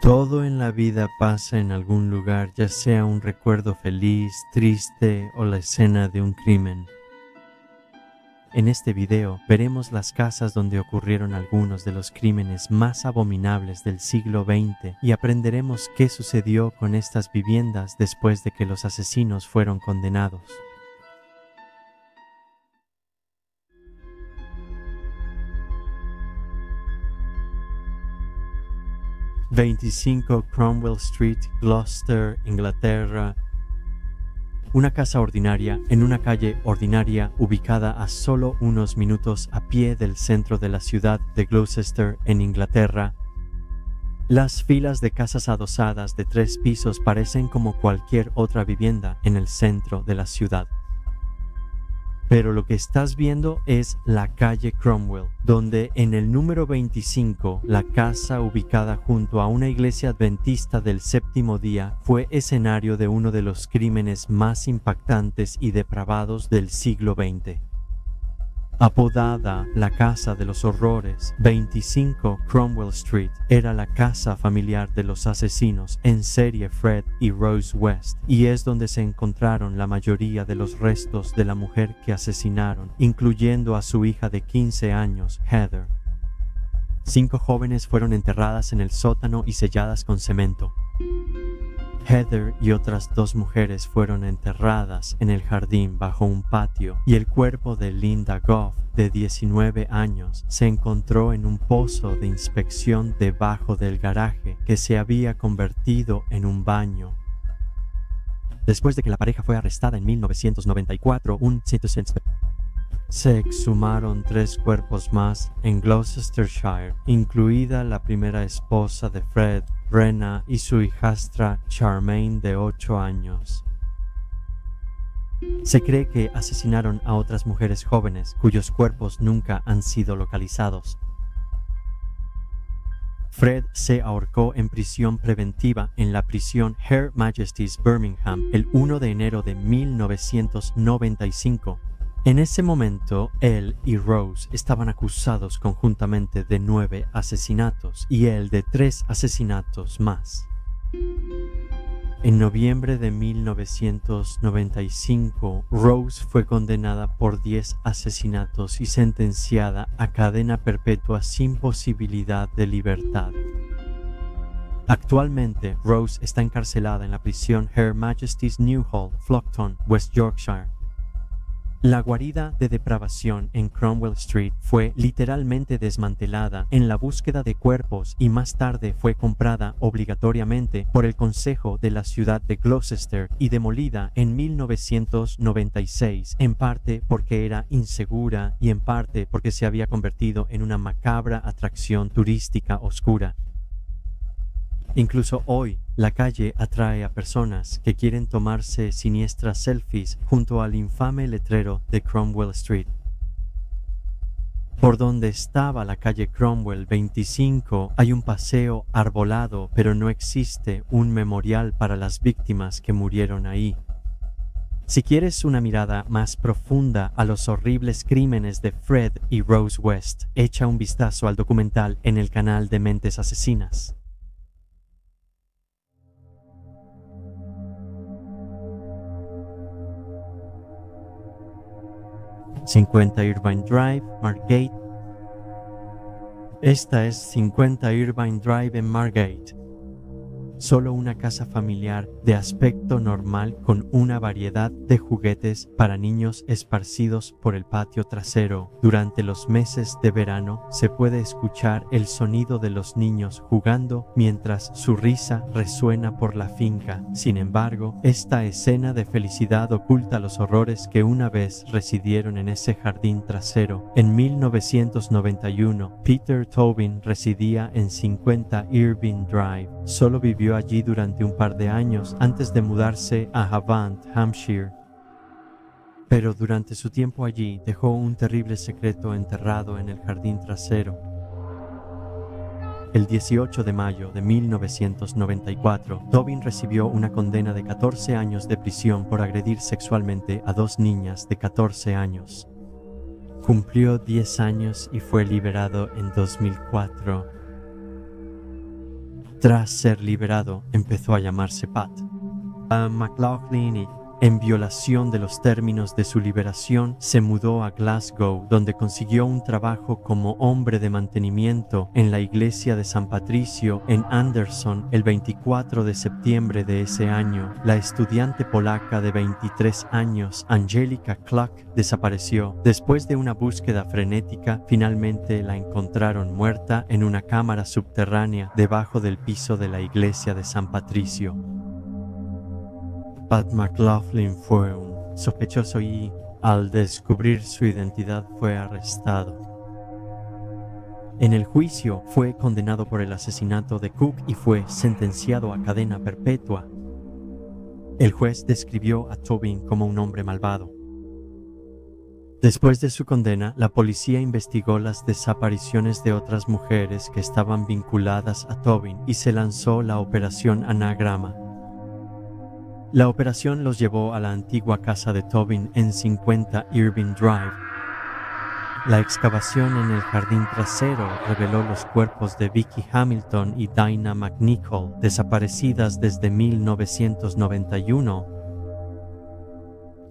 Todo en la vida pasa en algún lugar, ya sea un recuerdo feliz, triste o la escena de un crimen. En este video veremos las casas donde ocurrieron algunos de los crímenes más abominables del siglo XX y aprenderemos qué sucedió con estas viviendas después de que los asesinos fueron condenados. 25 Cromwell Street, Gloucester, Inglaterra. Una casa ordinaria en una calle ordinaria ubicada a solo unos minutos a pie del centro de la ciudad de Gloucester, en Inglaterra. Las filas de casas adosadas de 3 pisos parecen como cualquier otra vivienda en el centro de la ciudad. Pero lo que estás viendo es la calle Cromwell, donde en el número 25, la casa ubicada junto a una iglesia adventista del séptimo día, fue escenario de uno de los crímenes más impactantes y depravados del siglo XX. Apodada la Casa de los Horrores, 25 Cromwell Street era la casa familiar de los asesinos en serie Fred y Rose West, y es donde se encontraron la mayoría de los restos de la mujer que asesinaron, incluyendo a su hija de 15 años, Heather. 5 jóvenes fueron enterradas en el sótano y selladas con cemento. Heather y otras 2 mujeres fueron enterradas en el jardín bajo un patio, y el cuerpo de Linda Gough, de 19 años, se encontró en un pozo de inspección debajo del garaje que se había convertido en un baño. Después de que la pareja fue arrestada en 1994, se exhumaron 3 cuerpos más en Gloucestershire, incluida la primera esposa de Fred, Brenna, y su hijastra Charmaine, de 8 años. Se cree que asesinaron a otras mujeres jóvenes cuyos cuerpos nunca han sido localizados. Fred se ahorcó en prisión preventiva en la prisión Her Majesty's Birmingham el 1 de enero de 1995. En ese momento, él y Rose estaban acusados conjuntamente de 9 asesinatos y él de 3 asesinatos más. En noviembre de 1995, Rose fue condenada por 10 asesinatos y sentenciada a cadena perpetua sin posibilidad de libertad. Actualmente, Rose está encarcelada en la prisión Her Majesty's Newhall, Flockton, West Yorkshire. La guarida de depravación en Cromwell Street fue literalmente desmantelada en la búsqueda de cuerpos y más tarde fue comprada obligatoriamente por el Consejo de la ciudad de Gloucester y demolida en 1996, en parte porque era insegura y en parte porque se había convertido en una macabra atracción turística oscura. Incluso hoy, la calle atrae a personas que quieren tomarse siniestras selfies junto al infame letrero de Cromwell Street. Por donde estaba la calle Cromwell 25 hay un paseo arbolado, pero no existe un memorial para las víctimas que murieron ahí. Si quieres una mirada más profunda a los horribles crímenes de Fred y Rose West, echa un vistazo al documental en el canal de Mentes Asesinas. 50 Irvine Drive, Margate. Esta es 50 Irvine Drive en Margate. Solo una casa familiar de aspecto normal con una variedad de juguetes para niños esparcidos por el patio trasero. Durante los meses de verano se puede escuchar el sonido de los niños jugando mientras su risa resuena por la finca. Sin embargo, esta escena de felicidad oculta los horrores que una vez residieron en ese jardín trasero. En 1991, Peter Tobin residía en 50 Irvine Drive. Solo vivió allí durante un par de años antes de mudarse a Havant, Hampshire. Pero durante su tiempo allí dejó un terrible secreto enterrado en el jardín trasero. El 18 de mayo de 1994, Tobin recibió una condena de 14 años de prisión por agredir sexualmente a 2 niñas de 14 años. Cumplió 10 años y fue liberado en 2004. Tras ser liberado, empezó a llamarse Pat. McLaughlin, en violación de los términos de su liberación, se mudó a Glasgow, donde consiguió un trabajo como hombre de mantenimiento en la iglesia de San Patricio en Anderson. El 24 de septiembre de ese año, la estudiante polaca de 23 años, Angelika Kluck, desapareció. Después de una búsqueda frenética, finalmente la encontraron muerta en una cámara subterránea debajo del piso de la iglesia de San Patricio. Pat McLaughlin fue un sospechoso y, al descubrir su identidad, fue arrestado. En el juicio fue condenado por el asesinato de Cook y fue sentenciado a cadena perpetua. El juez describió a Tobin como un hombre malvado. Después de su condena, la policía investigó las desapariciones de otras mujeres que estaban vinculadas a Tobin y se lanzó la Operación Anagrama. La operación los llevó a la antigua casa de Tobin en 50 Irving Drive. La excavación en el jardín trasero reveló los cuerpos de Vicky Hamilton y Dinah McNichol, desaparecidas desde 1991.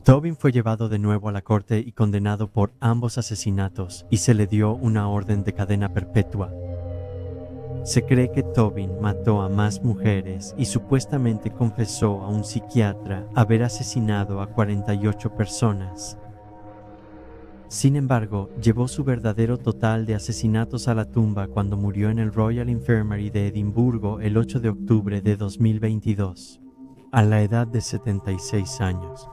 Tobin fue llevado de nuevo a la corte y condenado por ambos asesinatos, y se le dio una orden de cadena perpetua. Se cree que Tobin mató a más mujeres y supuestamente confesó a un psiquiatra haber asesinado a 48 personas. Sin embargo, llevó su verdadero total de asesinatos a la tumba cuando murió en el Royal Infirmary de Edimburgo el 8 de octubre de 2022, a la edad de 76 años.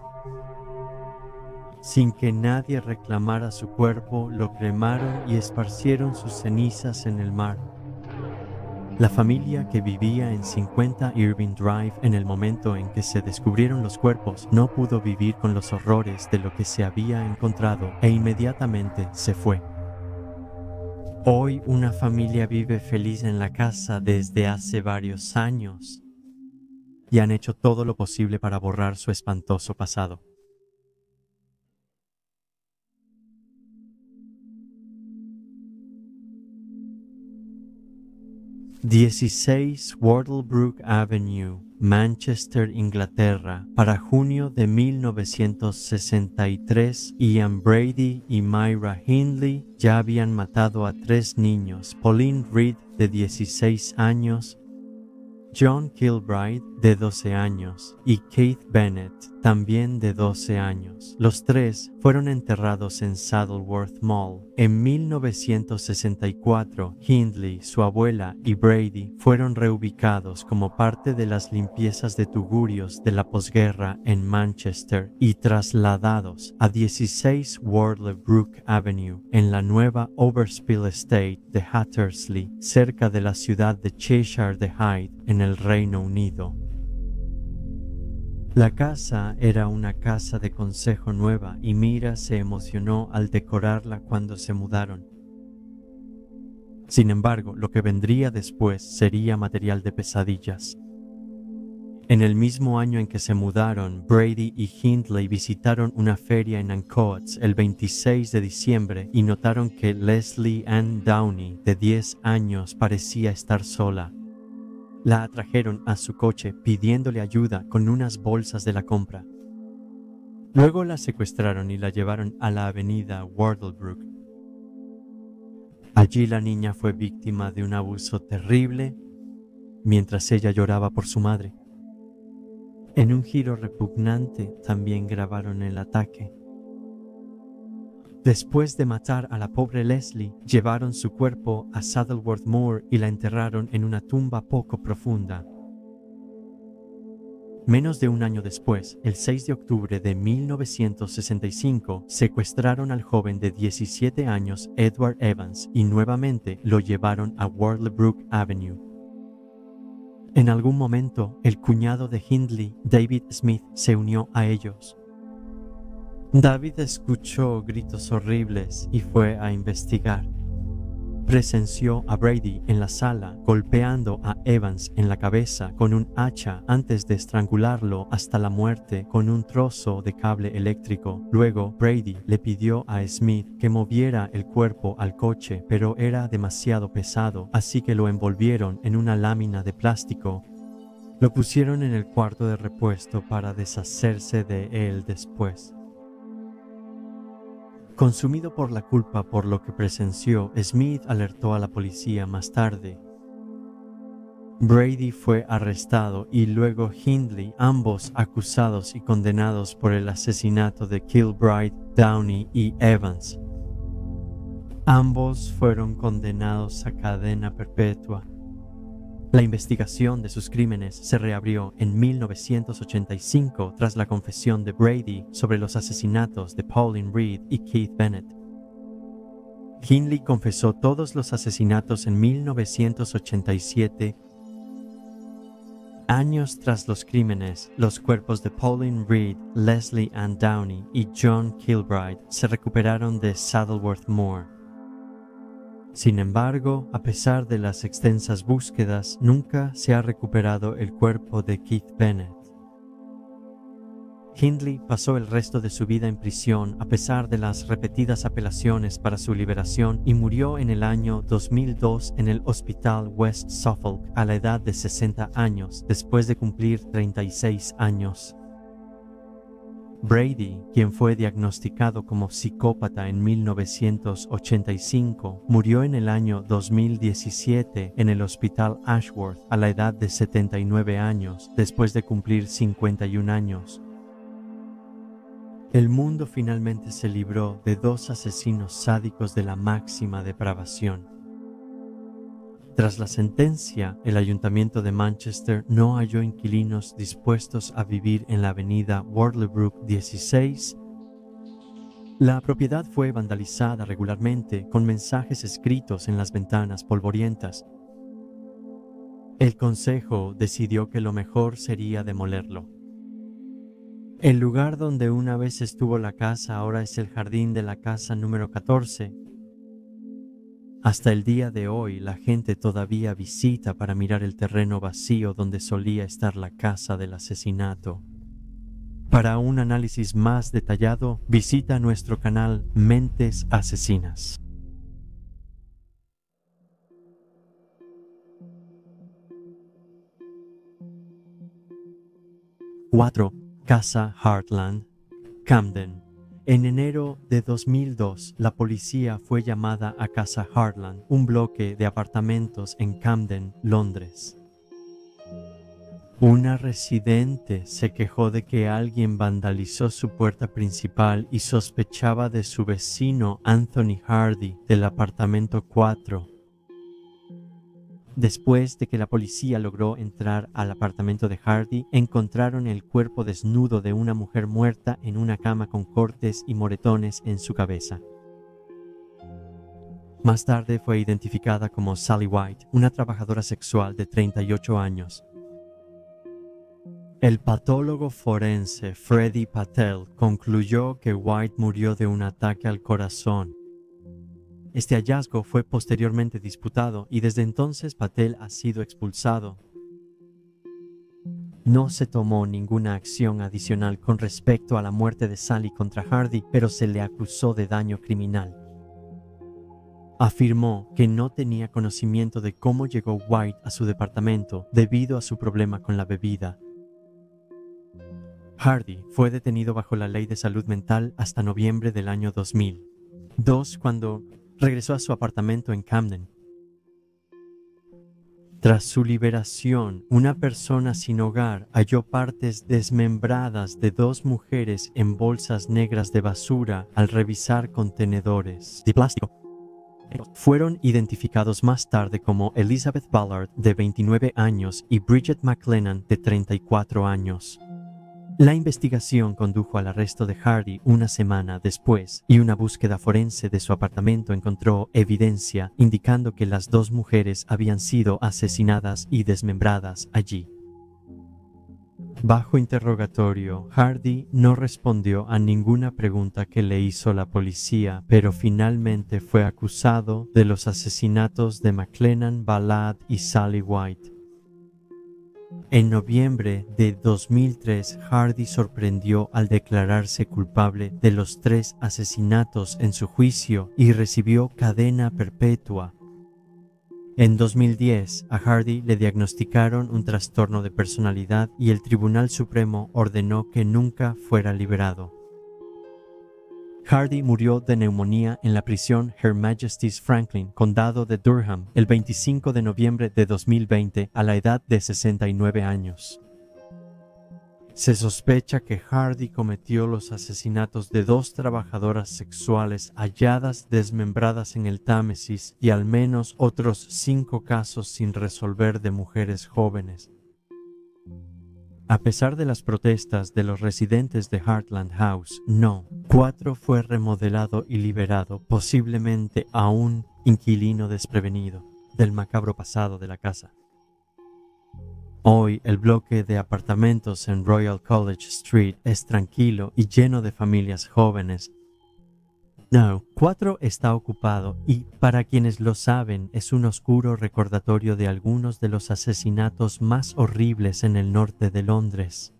Sin que nadie reclamara su cuerpo, lo cremaron y esparcieron sus cenizas en el mar. La familia que vivía en 50 Irving Drive en el momento en que se descubrieron los cuerpos no pudo vivir con los horrores de lo que se había encontrado e inmediatamente se fue. Hoy una familia vive feliz en la casa desde hace varios años y han hecho todo lo posible para borrar su espantoso pasado. 16 Wardlebrook Avenue, Manchester, Inglaterra, para junio de 1963. Ian Brady y Myra Hindley ya habían matado a 3 niños: Pauline Reed, de 16 años, John Kilbride, de 12 años, y Keith Bennett, también de 12 años. Los 3 fueron enterrados en Saddleworth Mall. En 1964, Hindley, su abuela y Brady fueron reubicados como parte de las limpiezas de tugurios de la posguerra en Manchester y trasladados a 16 Wardlebrook Avenue en la nueva Overspill Estate de Hattersley, cerca de la ciudad de Cheshire de Hyde, en el Reino Unido. La casa era una casa de consejo nueva y Mira se emocionó al decorarla cuando se mudaron. Sin embargo, lo que vendría después sería material de pesadillas. En el mismo año en que se mudaron, Brady y Hindley visitaron una feria en Ancoats el 26 de diciembre y notaron que Leslie Ann Downey, de 10 años, parecía estar sola. La atrajeron a su coche pidiéndole ayuda con unas bolsas de la compra. Luego la secuestraron y la llevaron a la avenida Wardlebrook. Allí la niña fue víctima de un abuso terrible mientras ella lloraba por su madre. En un giro repugnante también grabaron el ataque. Después de matar a la pobre Leslie, llevaron su cuerpo a Saddleworth Moor y la enterraron en una tumba poco profunda. Menos de un año después, el 6 de octubre de 1965, secuestraron al joven de 17 años Edward Evans y nuevamente lo llevaron a Wardlebrook Avenue. En algún momento, el cuñado de Hindley, David Smith, se unió a ellos. David escuchó gritos horribles y fue a investigar. presenció a Brady en la sala golpeando a Evans en la cabeza con un hacha antes de estrangularlo hasta la muerte con un trozo de cable eléctrico. Luego, Brady le pidió a Smith que moviera el cuerpo al coche, pero era demasiado pesado, así que lo envolvieron en una lámina de plástico. Lo pusieron en el cuarto de repuesto para deshacerse de él después. Consumido por la culpa por lo que presenció, Smith alertó a la policía más tarde. Brady fue arrestado y luego Hindley, ambos acusados y condenados por el asesinato de Kilbride, Downey y Evans. Ambos fueron condenados a cadena perpetua. La investigación de sus crímenes se reabrió en 1985 tras la confesión de Brady sobre los asesinatos de Pauline Reed y Keith Bennett. Hindley confesó todos los asesinatos en 1987. Años tras los crímenes, los cuerpos de Pauline Reed, Leslie Ann Downey y John Kilbride se recuperaron de Saddleworth Moor. Sin embargo, a pesar de las extensas búsquedas, nunca se ha recuperado el cuerpo de Keith Bennett. Hindley pasó el resto de su vida en prisión a pesar de las repetidas apelaciones para su liberación y murió en el año 2002 en el Hospital West Suffolk a la edad de 60 años, después de cumplir 36 años. Brady, quien fue diagnosticado como psicópata en 1985, murió en el año 2017 en el Hospital Ashworth a la edad de 79 años, después de cumplir 51 años. El mundo finalmente se libró de dos asesinos sádicos de la máxima depravación. Tras la sentencia, el Ayuntamiento de Manchester no halló inquilinos dispuestos a vivir en la avenida Wardlebrook 16. La propiedad fue vandalizada regularmente con mensajes escritos en las ventanas polvorientas. El consejo decidió que lo mejor sería demolerlo. El lugar donde una vez estuvo la casa ahora es el jardín de la casa número 14. Hasta el día de hoy, la gente todavía visita para mirar el terreno vacío donde solía estar la casa del asesinato. Para un análisis más detallado, visita nuestro canal Mentes Asesinas. 4. Casa Heartland, Camden. En enero de 2002, la policía fue llamada a Casa Heartland, un bloque de apartamentos en Camden, Londres. Una residente se quejó de que alguien vandalizó su puerta principal y sospechaba de su vecino Anthony Hardy del apartamento 4. Después de que la policía logró entrar al apartamento de Hardy, encontraron el cuerpo desnudo de una mujer muerta en una cama con cortes y moretones en su cabeza. Más tarde fue identificada como Sally White, una trabajadora sexual de 38 años. El patólogo forense Freddy Patel concluyó que White murió de un ataque al corazón. Este hallazgo fue posteriormente disputado y desde entonces Patel ha sido expulsado. No se tomó ninguna acción adicional con respecto a la muerte de Sally contra Hardy, pero se le acusó de daño criminal. Afirmó que no tenía conocimiento de cómo llegó White a su departamento debido a su problema con la bebida. Hardy fue detenido bajo la ley de salud mental hasta noviembre del año 2002, cuando regresó a su apartamento en Camden. Tras su liberación, una persona sin hogar halló partes desmembradas de dos mujeres en bolsas negras de basura al revisar contenedores de plástico. Fueron identificados más tarde como Elizabeth Ballard, de 29 años, y Bridget McLennan, de 34 años. La investigación condujo al arresto de Hardy una semana después y una búsqueda forense de su apartamento encontró evidencia indicando que las dos mujeres habían sido asesinadas y desmembradas allí. Bajo interrogatorio, Hardy no respondió a ninguna pregunta que le hizo la policía, pero finalmente fue acusado de los asesinatos de McLennan, Ballard y Sally White. En noviembre de 2003, Hardy sorprendió al declararse culpable de los 3 asesinatos en su juicio y recibió cadena perpetua. En 2010, a Hardy le diagnosticaron un trastorno de personalidad y el Tribunal Supremo ordenó que nunca fuera liberado. Hardy murió de neumonía en la prisión Her Majesty's Franklin, condado de Durham, el 25 de noviembre de 2020 a la edad de 69 años. Se sospecha que Hardy cometió los asesinatos de 2 trabajadoras sexuales halladas desmembradas en el Támesis y al menos otros 5 casos sin resolver de mujeres jóvenes. A pesar de las protestas de los residentes de Heartland House, No. 4 fue remodelado y liberado, posiblemente a un inquilino desprevenido del macabro pasado de la casa. Hoy el bloque de apartamentos en Royal College Street es tranquilo y lleno de familias jóvenes. No. 4 está ocupado y, para quienes lo saben, es un oscuro recordatorio de algunos de los asesinatos más horribles en el norte de Londres.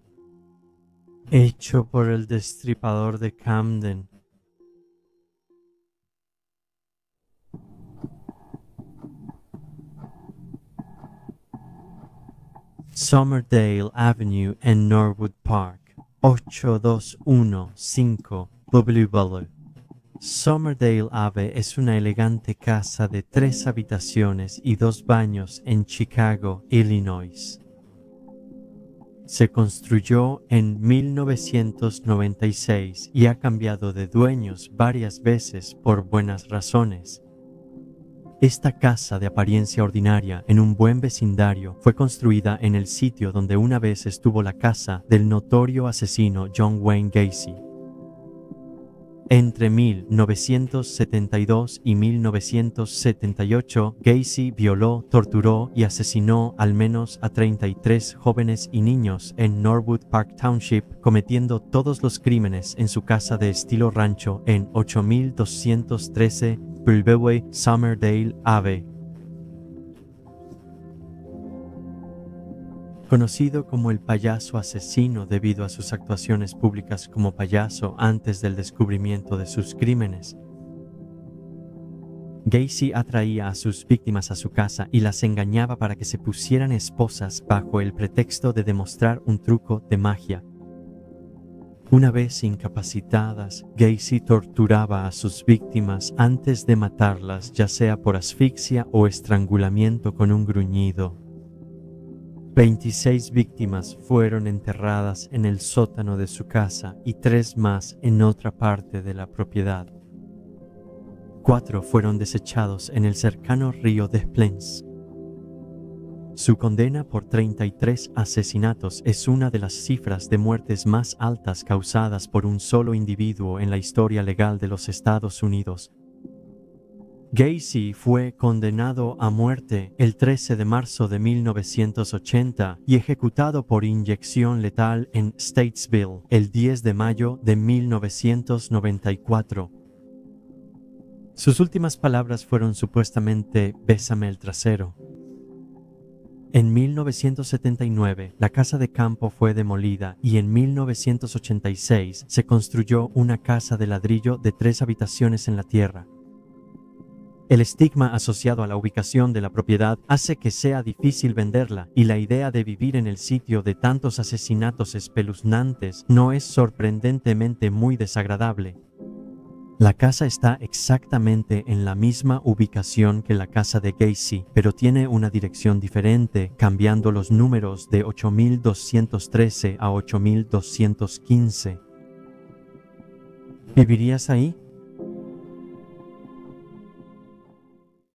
Hecho por el destripador de Camden. Somerdale Avenue en Norwood Park, 8215 Bubblebullo. Somerdale Ave es una elegante casa de 3 habitaciones y 2 baños en Chicago, Illinois. Se construyó en 1996 y ha cambiado de dueños varias veces por buenas razones. Esta casa de apariencia ordinaria en un buen vecindario fue construida en el sitio donde una vez estuvo la casa del notorio asesino John Wayne Gacy. Entre 1972 y 1978, Gacy violó, torturó y asesinó al menos a 33 jóvenes y niños en Norwood Park Township, cometiendo todos los crímenes en su casa de estilo rancho en 8213 Bubblebullo, Somerdale Ave. Conocido como el payaso asesino debido a sus actuaciones públicas como payaso antes del descubrimiento de sus crímenes, Gacy atraía a sus víctimas a su casa y las engañaba para que se pusieran esposas bajo el pretexto de demostrar un truco de magia. Una vez incapacitadas, Gacy torturaba a sus víctimas antes de matarlas, ya sea por asfixia o estrangulamiento con un gruñido. 26 víctimas fueron enterradas en el sótano de su casa y 3 más en otra parte de la propiedad. 4 fueron desechados en el cercano río Des Plaines. Su condena por 33 asesinatos es una de las cifras de muertes más altas causadas por un solo individuo en la historia legal de los Estados Unidos. Gacy fue condenado a muerte el 13 de marzo de 1980 y ejecutado por inyección letal en Statesville el 10 de mayo de 1994. Sus últimas palabras fueron supuestamente «bésame el trasero». En 1979, la casa de campo fue demolida y en 1986 se construyó una casa de ladrillo de 3 habitaciones en la tierra. El estigma asociado a la ubicación de la propiedad hace que sea difícil venderla y la idea de vivir en el sitio de tantos asesinatos espeluznantes no es sorprendentemente muy desagradable. La casa está exactamente en la misma ubicación que la casa de Gacy, pero tiene una dirección diferente, cambiando los números de 8213 a 8215. ¿Vivirías ahí?